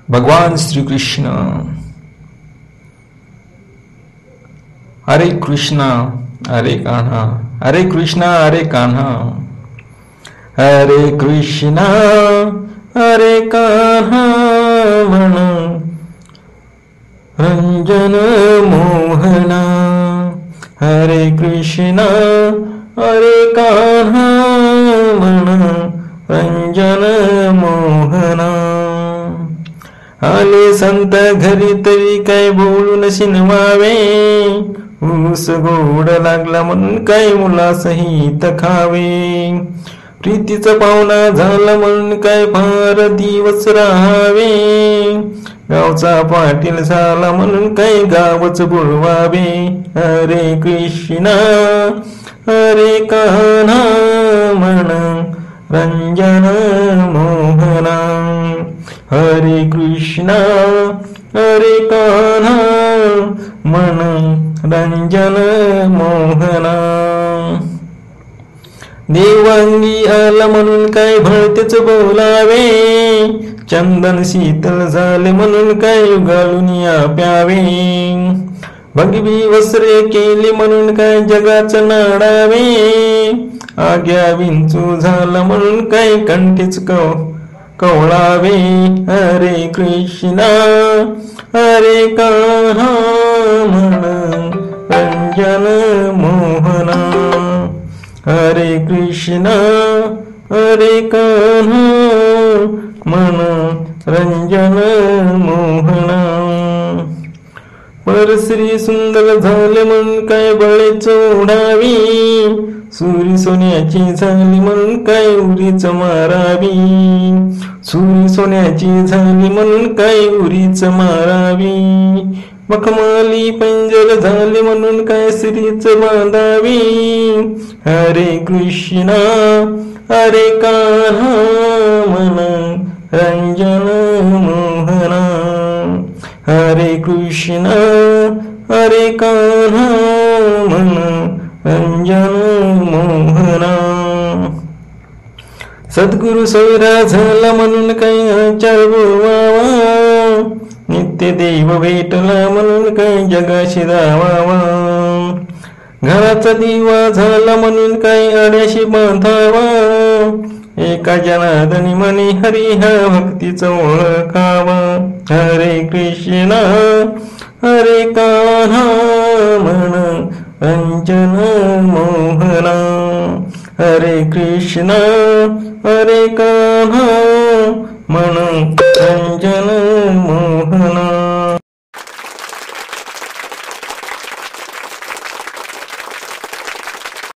भगवान श्री कृष्ण हरे कृष्णा हरे कान्हा, हरे कृष्णा हरे कान्हा, हरे कृष्णा हरे कान्हा म्हण रंजन मोहना, हरे कृष्णा हरे कान्हा म्हण रंजन मोहना. आले संत घरी तरी काय बोलून शिनवावे, ऊस गोड लागला म्हणून काय मुलासहित खावे. प्रीतीचा पाहुणा झाला म्हणून काय फार दिवस राहावे, गावचा पाटील झाला म्हणून काय गावच बोलवावे. हरे कृष्णा हरे कान्हा म्हण रंजन मोहना, हरे कृष्णा हरे कान्हा म्हण रंजन मोहना. देवांगी आला म्हणून काय भळतेच बोलावे, चंदन शीतल झाले म्हणून काय घालून प्यावे. भगवी वस्त्रे केली म्हणून काय जगाच नाडावे, आग्या विंचू झाला म्हणून काय कंठीच कवळावे. हरे कृष्णा हरे कान्हा म्हण रंजन मोहना, हरे कृष्णा हरे कान्हा म्हण रंजन मोहना. परश्री सुंदर झाले म्हणून काय बळेच ओढावी, सुरी सोन्याची झाली म्हणून काय उरीच मारावी. सुरी सोन्याची झाली म्हणून काय उरीच मारावी. मखमाली पंजर झाले म्हणून काय श्रीच बांधावी. हरे कृष्णा हरे कान्हा म्हण रंजन मोहना, हरे कृष्णा हरे कान्हा म्हण रंजन मोहना. सद्गुरु सोयरा झाला म्हणून काही आचार बोलवावा, नित्य देव भेटला म्हणून काही जगाशी धावावा. घराचा दिवा झाला म्हणून काही अड्याशी बांधावा, एका जनार्दनी म्हणे हरी हा भक्तीचा ओळखावा. हरे कृष्णा हरे कान्हा म्हण रंजन मोहना, हरे कृष्णा हरे कान्हा म्हण रंजन